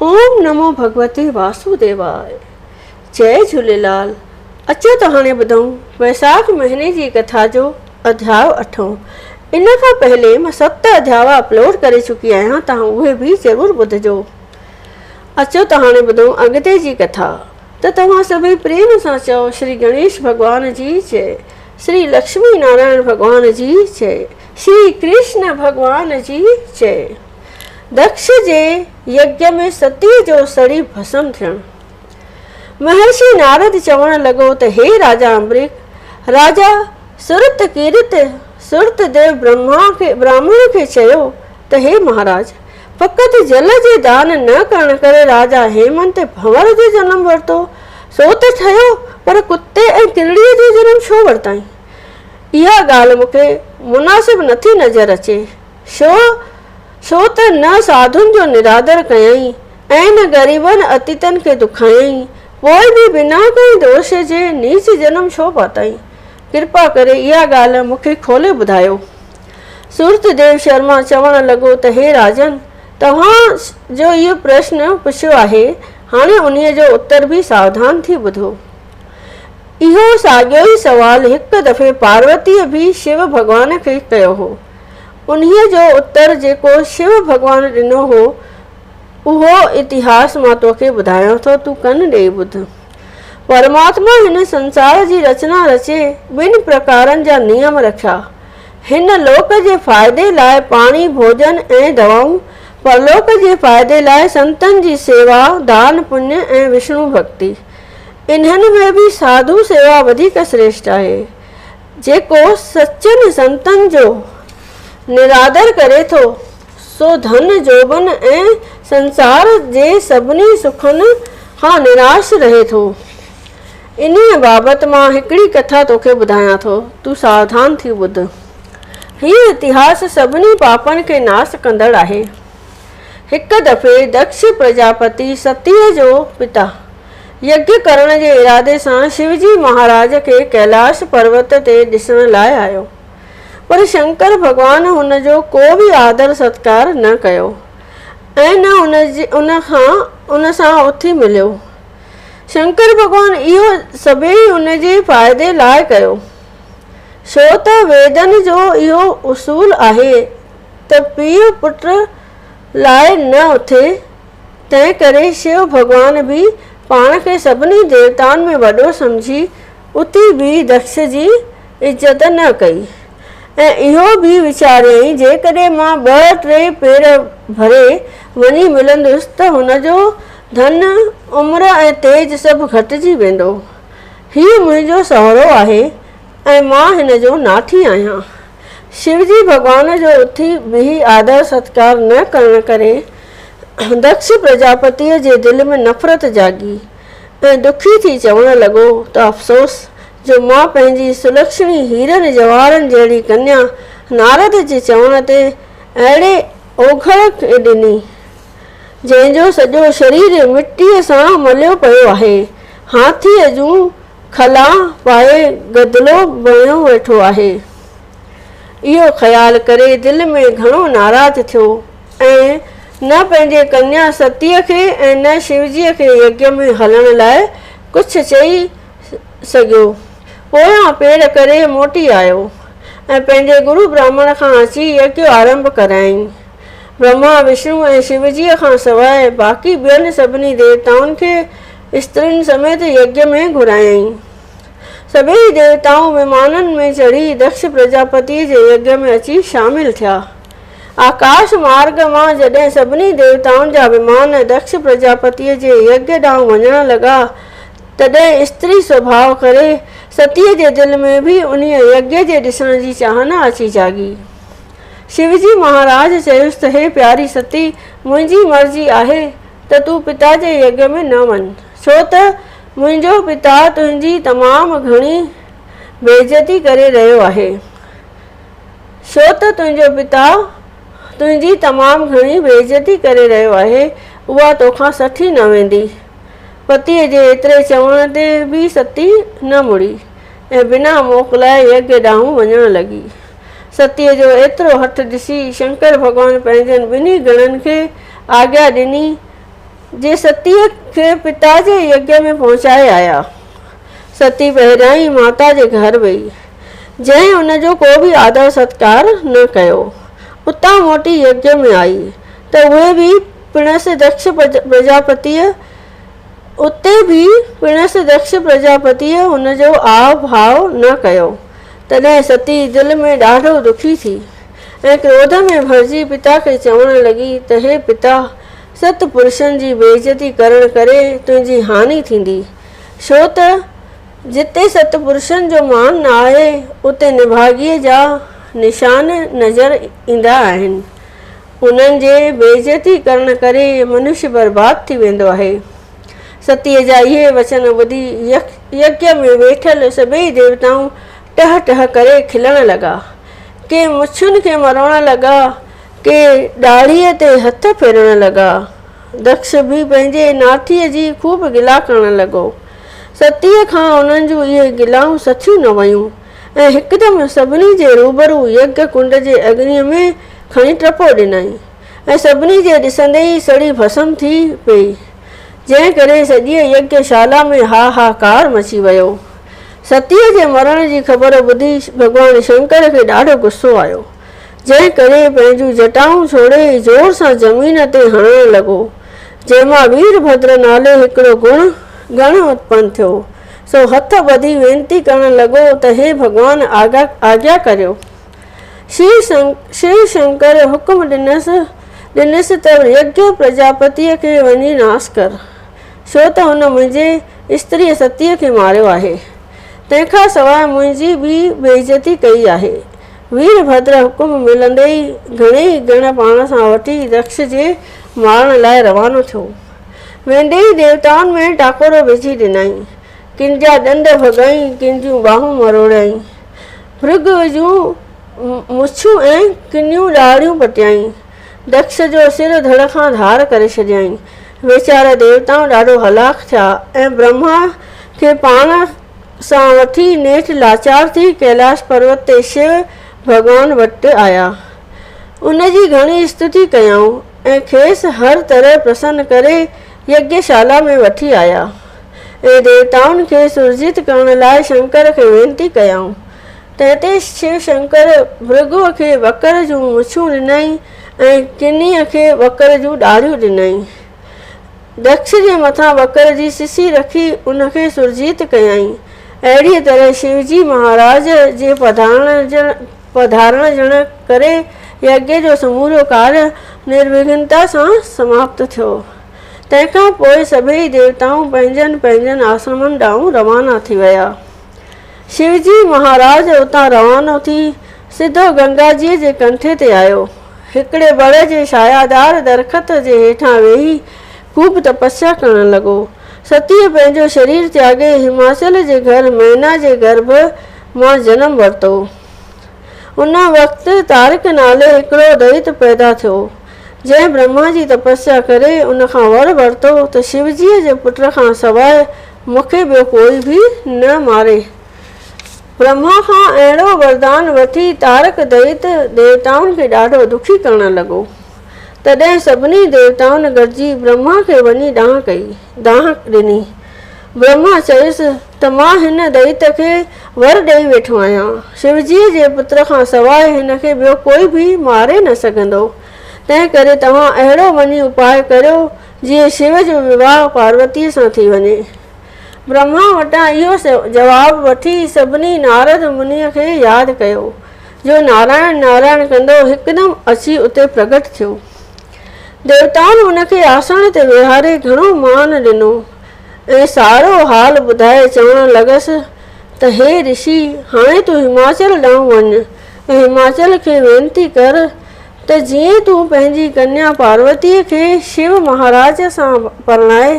ओम नमो भगवते वासुदेवाय। जय झूलेलाल। अचो त हाणे ॿुधूं वैसाख महीने जी कथा जो अध्याय 8। इन खां पहले मां 7 अध्याय अपलोड करे चुकी आहियां, तव्हां उहे बि ज़रूर ॿुधजो। अचो त हाणे ॿुधूं अॻिते जी कथा। त तव्हां सभई प्रेम सां चओ श्री गणेश भॻवान जी जय, श्री लक्ष्मी नारायण भॻवान जी जय, श्री कृष्ण भॻवान जी जय। दक्ष जे यज्ञ में सती जो सड़ी भस्म थियण। महर्षि नारद चवण लॻो त हे राजा अम्बरीक, राजा सुरतदेव ब्राह्मण खे चयो त हे महाराज, फ़क़ति जल जे दान न करण करे राजा हेमंत भंवर जो जनम वरितो, सो त ठहियो, पर कुते ऐं किरड़ीअ जो जनम छो वरिताई? इहा ॻाल्हि मूंखे मुनासिब नथी नज़र अचे। छो त न साधुनि जो निरादर कयई ऐं न ग़रीबनि अतीतनि खे दुखायई, पोइ बि बिना कंहिं दोष जे नीच जनम छो पाताई? कृपा करे इहा ॻाल्हि मूंखे खोले ॿुधायो। सूरतदेव शर्मा चवण लॻो त हे राजन, तव्हां जो इहो प्रश्न पुछियो आहे, हाणे उन्हीअ जो उत्तर बि सावधान थी ॿुधो। इहो साॻियो ई सवाल हिकु दफ़े पार्वतीअ बि शिव भॻवान खे कयो हो। उन्हीअ जो उत्तर जेको शिव भॻवान ॾिनो हो, उहो इतिहास मां तोखे ॿुधायां थो, तूं कन ॾेई ॿुध। परमात्मा हिन संसार जी रचना रचे 2 प्रकारनि जा नियम रखिया। हिन लोक जे फ़ाइदे लाइ पाणी, भोजन ऐं दवाऊं, परलोक जे फ़ाइदे लाइ संतनि जी सेवा, दान पुण्य ऐं विष्णु भक्ति। इन्हनि में बि साधु सेवा वधीक श्रेष्ठ आहे। जेको सचनि संतनि जो निरादर करे थो, सो धन जोबन ऐं संसार जे सभिनी सुखनि खां निराश रहे थो। इन्हीअ बाबति मां हिकिड़ी कथा तोखे ॿुधायां थो, तूं सावधान थी ॿुध। हीउ इतिहास सभिनी पापनि खे नाश कंदड़ आहे। हिकु दफ़े दक्ष प्रजापति सतीअ जो पिता यज्ञ करण जे इरादे सां शिवजी महाराज खे कैलाश पर्वत ते ॾिसण लाइ आयो, पर शंकर भॻवान हुन जो को बि आदर सत्कार न कयो ऐं न उन सां उथी मिलियो। शंकर भॻवान इहो सभई उन जे फ़ाइदे लाइ कयो, छो त वेदनि जो इहो उसूल आहे त पीउ पुट लाइ न उथे। तंहिं करे शिव भॻवान बि पाण खे सभिनी देवताउनि में वॾो सम्झी उथी बि दक्ष जी इज़त न कई ऐं इहो बि वीचारियई, जेकॾहिं मां 2-3 पेर भरे वञी मिलंदुसि त हुनजो धन, उमिरि ऐं तेज सभु घटिजी वेंदो। हीउ मुंहिंजो सहुरो आहे ऐं मां हिन जो नाठी आहियां। शिवजी भॻवान जो उथी बि आदर सत्कार न करण करे दक्ष प्रजापतिअ जे दिलि में नफ़रत जागी ऐं दुखी थी चवण लॻो त अफ़सोस जो मां पंहिंजी सुलक्षणी हीरनि जवाहरनि जहिड़ी कन्या नारद जे चवण ते अहिड़े ओघड़ खे ॾिनी, जंहिंजो सॼो शरीर मिटीअ सां मलियो पियो आहे, हाथीअ जूं खला पाए गदिलो बणियो वेठो आहे। इहो ख़्यालु करे दिलि में घणो नाराज़ थियो ऐं न पंहिंजे कन्या सतीअ खे ऐं न शिवजीअ खे यज्ञ में हलण लाइ कुझु चई सघियो। पोयां पेर करे मोटी आयो ऐं पंहिंजे गुरु ब्राह्मण खां अची यज्ञ आरंभ करायईं। ब्रह्मा, विष्णु ऐं शिवजीअ खां सवाइ बाक़ी ॿियनि सभिनी देवताउनि खे स्त्रियुनि समेत यज्ञ में घुरायईं। सभई देवताऊं विमाननि में चढ़ी दक्ष प्रजापतिअ जे यज्ञ में अची शामिल थिया। आकाश मार्ग मां जॾहिं सभिनी देवताउनि जा विमान दक्ष प्रजापतिअ जे यज्ञ ॾांहुं वञण लॻा, तॾहिं स्त्री स्वभाव करे सतीअ जे दिलि में बि उन यज्ञ जे ॾिसण जी चाहना अची जागी। शिवजी महाराज चयुसि त हे प्यारी सती, मुंहिंजी मर्ज़ी आहे त तूं पिता जे यज्ञ में न वञ, छो त मुंहिंजो पिता तुंहिंजी तमामु घणी बेइज़ती करे रहियो आहे। उहा तोखां सठी न वेंदी। पतीअ जे एतिरे चवण ते बि सती न मुड़ी ऐं बिना मोकलाए यज्ञ ॾांहुं वञण लॻी। सतीअ जो एतिरो हथ ॾिसी शंकर भॻवान पंहिंजनि 2 गणनि खे आज्ञा ॾिनी जे सतीअ खे पिता जे यज्ञ में पहुचाए आया। सती पहिरियां ई माता जे घर वई, जंहिं उनजो को बि आदर सत्कार न कयो। उतां मोटी यज्ञ में आई त उहे बि पिणस दक्ष प्रजापतिअ हुनजो आव भाव न कयो। तॾहिं सती दिलि में ॾाढो दुखी थी ऐं क्रोध में भरिजी पिता खे चवण लॻी त हे पिता, सत पुरुषनि जी बेइज़ती करण करे तुंहिंजी हानि थींदी, छो त जिते सत पुरुषनि जो मान न आहे उते निभागीअ जा निशान नज़र ईंदा आहिनि। उन्हनि जे बेइज़ती करण करे मनुष्य बर्बाद थी वेंदो आहे। सतीअ जा इहे वचन ॿुधी यज्ञ में वेठल सभई देवताऊं टह टह करे खिलण लॻा। के मुछुनि खे मरोड़ लॻा, के ॾाढ़ीअ ते हथ फेरण लॻा। दक्ष बि पंहिंजे नाठीअ जी खूब गिला करण लॻो। सतीअ खां उन्हनि जूं इहे गिलाऊं सथियूं न वयूं ऐं हिकदमि सभिनी जे रूबरू यज्ञ कुंड जे अग्नीअ में खणी टपो ॾिनई ऐं सभिनी जे ॾिसंदे ई सड़ी भस्म थी पई, जंहिं करे सॼी यज्ञशाला में हाहाकार मची वियो। सतीअ जे मरण जी ख़बर ॿुधी भॻवान शंकर खे ॾाढो गुस्सो आयो, जंहिं करे पंहिंजूं जटाऊं छोड़े ज़ोर सां ज़मीन ते हणण लॻो, जंहिंमां वीरभद्र नाले हिकिड़ो गण उत्पन्न थियो। सो हथ ॿधी वेनती करण लॻो त हे भॻवान, आज्ञा करियो। शिव शंकर हुकुम ॾिनसि त यज्ञ प्रजापतिअ खे वञी नास कर, छो त हुन मुंहिंजे स्त्रीअ सतीअ खे मारियो आहे, तंहिंखां सवाइ मुंहिंजी बि बेइज़ती कई आहे। वीरभद्र हुकुम मिलंदे ई घणेई गण पाण सां वठी दक्ष जे मारण लाइ रवानो थियो। वेंदे ई देवताउनि में टाकोरो विझी ॾिनई, किन जा ॾंद भॻाई, किन जूं बाहूं मरोड़ियई, भृग जूं मुछूं ऐं किनियूं ॾाढ़ियूं पटियाई, दक्ष जो सिर धड़ खां धार करे छॾियई। वीचारा देवताऊं ॾाढो हलाक थिया ऐं ब्रह्मा खे पाण सां वठी नेठि लाचार थी कैलाश पर्वत ते शिव भॻवान वटि आया। उनजी घणी स्तुति कयऊं ऐं खेसि हर तरह प्रसन्न करे यज्ञशाला में वठी आया ऐं देवताउनि खे सुरजित करण लाइ शंकर खे वेनती कयऊं। तंहिं शिव शंकर भृगुअ खे वकर जूं मुछूं ॾिनई ऐं किनीअ खे वकर जूं ॾाढ़ियूं ॾिनई। दक्ष जे मथां वकर जी सिसी रखी उनखे सुरजीत कयई। अहिड़ीअ तरह शिवजी महाराज जे पधारण जण करे यज्ञ जो समूरो कार्य निर्विघ्नता सां समाप्त थियो। तंहिंखां पोइ सभई देवताऊं पंहिंजनि पंहिंजनि आश्रमनि ॾांहुं रवाना थी विया। शिवजी महाराज उतां रवानो थी सिधो गंगाजीअ जे कंठे ते आयो। हिकिड़े बड़ जे छायादार दरख़्त जे हेठां वेही खूब तपस्या करण लॻो। सतीअ पंहिंजो शरीर त्यागे हिमाचल जे घर मैना जे गर्भ मां जनम वरितो। उन वक़्तु तारिक नाले हिकिड़ो दैत पैदा थियो, जंहिं ब्रह्मा जी तपस्या करे उनखां वर वरितो त शिवजीअ जे पुट खां सवाइ मूंखे ॿियो कोई बि न मारे। ब्रह्मा खां अहिड़ो वरदान वठी तारक दैत देवताउनि खे ॾाढो दुखी करण लॻो। तॾहिं सभिनी देवताउनि गॾिजी ब्रह्मा खे वञी दाह ॾिनी। ब्रह्मा चयुसि त मां हिन दैत खे वर ॾेई वेठो आहियां, शिवजीअ जे पुत्र खां सवाइ हिन खे ॿियो कोई बि मारे न सघंदो, तंहिं करे तव्हां अहिड़ो वञी उपाय करियो जीअं शिव जो विवाह पार्वतीअ सां थी वञे। ब्रह्मा वटां इहो जवाबु वठी सभिनी नारद मुनीअ खे यादि कयो, जो नारायण नारायण कंदो हिकदमि अची उते प्रगट थियो। देवताउनि हुनखे आसन ते विहारे घणो मान ॾिनो ऐं सारो हाल ॿुधाए चवण लॻसि त हे ऋषि, हाणे तूं हिमाचल ॾांहुं वञ ऐं हिमाचल खे वेनती कर त जीअं तूं पंहिंजी कन्या पार्वतीअ खे शिव महाराज सां परणाए।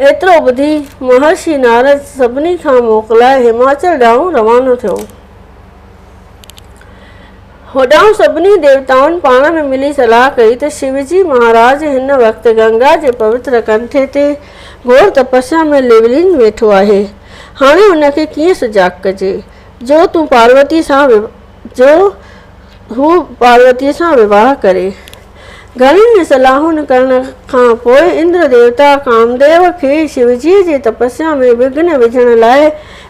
एतिरो ॿुधी महर्षि नारद सभिनी खां मोकिलाए हिमाचल ॾांहुं रवानो थियो। होॾां सभिनी देवताउनि पाण में मिली सलाह कई त शिवजी महाराज हिन वक़्तु गंगा जे पवित्र कंठे ते घोर तपस्या में लिवलीन वेठो आहे। हाणे हुनखे कीअं सुजाग कजे जो हू पार्वतीअ सां विवाह करे। घणियुनि सलाहुनि करण खां पोइ इंद्र देवता कामदेव खे शिवजीअ जी तपस्या में विघ्न विझण लाइ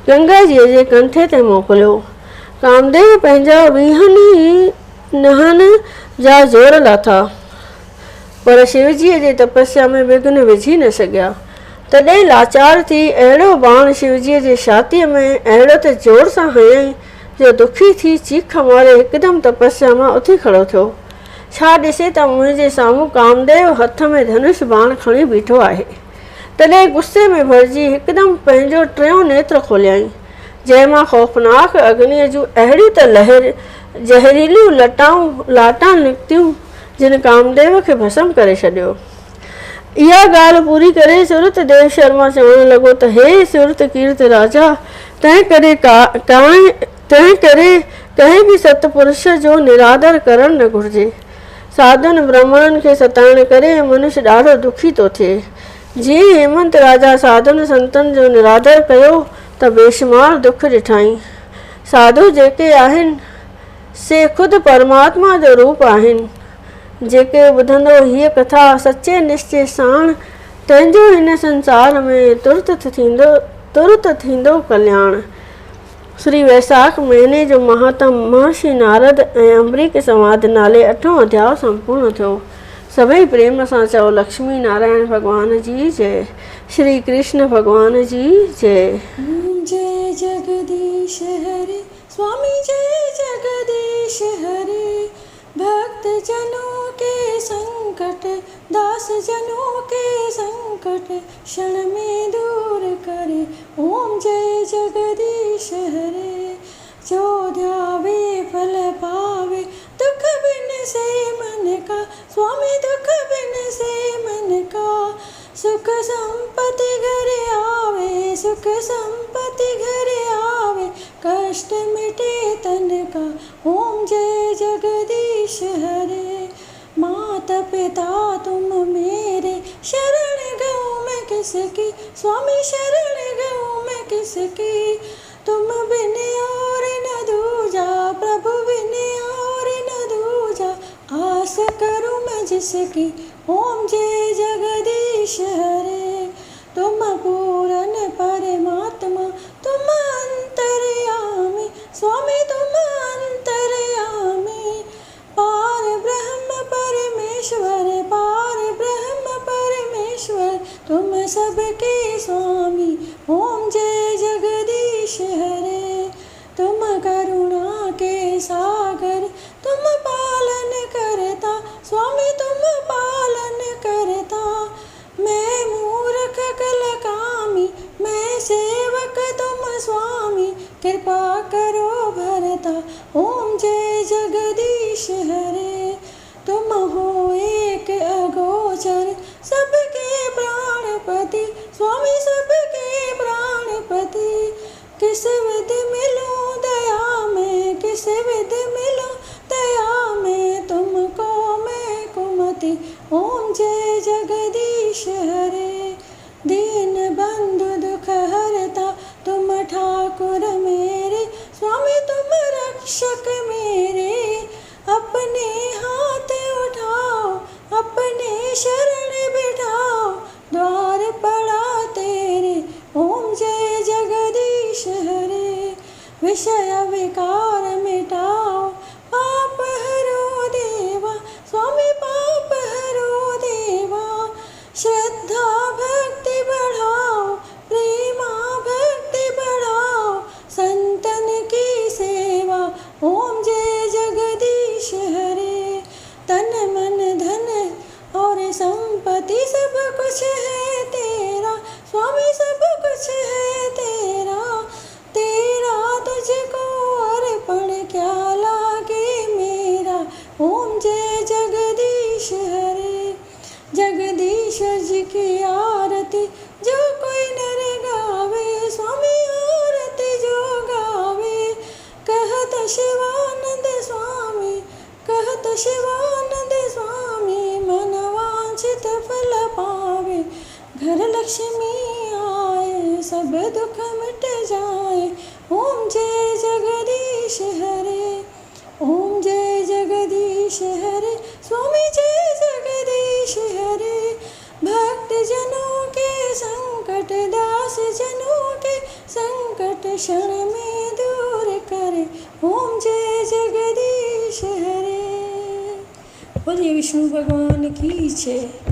गंगा जीअ जे कंठे ते मोकिलियो। कामदेव पंहिंजा 20 नहनि जा जोर लाथा, पर शिवजीअ जी तपस्या में विघ्न विझी न सघिया। तॾहिं लाचार थी अहिड़ो बाण शिवजीअ जी छातीअ में अहिड़ो त जोर सां हयईं जो दुखी थी चीख मारे हिकदमि तपस्या मां उथी खड़ो थियो। छा ॾिसे त मुंहिंजे साम्हूं कामदेव हथ में धनुष बाण खणी बीठो आहे। तॾहिं गुस्से में भरिजी हिकदमि पंहिंजो टियों नेत्र खोलियईं, जंहिंमां ख़ौफ़नाक अग्नीअ जूं अहिड़ियूं त लहर ज़हरीलियूं लाटां निकितियूं जिन कामदेव खे भस्म करे छॾियो। इहा ॻाल्हि पूरी करे सुरत देव शर्मा चवणु लॻो त हे सुरत कीर्त राजा, तंहिं करे कंहिं बि सतपुरुष जो निरादर करणु न घुरिजे। साधुनि ब्राह्मणनि खे सताइण करे मनुष्य ॾाढो दुखी थो थिए। जीअं हेमंत राजा साधुनि संतनि जो निरादर कयो त बेशुमार दुख ॾिठाई। साधु जेके आहिनि से ख़ुदि परमात्मा जो रूप आहिनि। जेके ॿुधंदो हीअ कथा सचे निश्चय साण, तंहिंजो हिन संसार में तुरत थींदो कल्याण। श्री वैसाख महीने जो महात्म महर्षि नारद ऐं अम्बरीक संवाद नाले 8हों अध्याय संपूर्ण थियो। सभई प्रेम सां चओ लक्ष्मी नारायण भगवान जी जय। श्री कृष्ण भगवान जी जय। जय जगदीश हरे स्वामी, जय जगदीश हरे। भक्त जनों के संकट, दास जनों के संकट क्षण में दूर करे। ओम जय जगदीश हरे। जो ध्यावे फल पावे, दुख बिन से मन का स्वामी, दुख बिन से मन का। सुख संपत्ति घर आवे, सुख संपत्ति घर आवे, कष्ट मिटे तन का। ओम जय जगदीश हरे। माता पिता तुम मेरे, शरण गऊँ मैं किसकी स्वामी, शरण गऊँ मैं किसकी। तुम बिन और न दूजा प्रभु, बिन और न दूजा, आस करूँ मैं जिसकी। ओम जय जगदीश हरे। तुम पूर्ण परमात्मा, तुम अंतर्यामी स्वामी, तुम अंतर्यामी। पार ब्रह्म परमेश्वर, पार ब्रह्म परमेश्वर, तुम सबके स्वामी। ओम जय जगदीश हरे। तुम करुणा के सागर, तुम पालन करता स्वामी, तुम पालन करता। मैं मूर्ख कल कामी, मैं सेवक तुम स्वामी, कृपा करो भरता। ओम जय जगदीश हरे। तुम हो एक अगोचर, सबके प्राणपति स्वामी, सबके प्राणपति। किस विध मिलूं दया में, किस विध मिलूं दया में, तुमको मैं कुमति। ओम जय जगदीश हरे। दीन बंधु दुख हरता, तुम ठाकुर मेरे स्वामी, तुम रक्षक मेरे। अपने हाथ उठाओ, अपने शरण बिठाओ, द्वार पड़ा तेरे। ओम जय जगदीश हरे। विषय विकार मिटाओ, पाप हरो देवा स्वामी, पाप हरो देवा। श्रद्धा भक्ति बढ़ाओ, प्रेमा भक्ति बढ़ाओ, संतन की सेवा। ओम जय जगदीश हरे। तन मन धन और संपत्ति सब कुछ है तेरा स्वामी, सब कुछ है तेरा। तेरा तुझको अर्पण क्या लागे मेरा। ओम जय जगदीश हरे। जगदीश्वर जी की आरती जो कोई नर गावे स्वामी, आरती जो गावे। कहत शिवानंद स्वामी, कहत शिवानंद स्वामी, मन वांछित फल पावे। घर लक्ष्मी आए, सब दुख मिट जाए। ओम जय जगदीश हरे। ओम जय जगदीश हरे स्वामी, जय जगदीश दास जनों के संकट क्षण में दूर करे। ओम जय जगदीश हरे। बोलिए विष्णु भगवान की जय।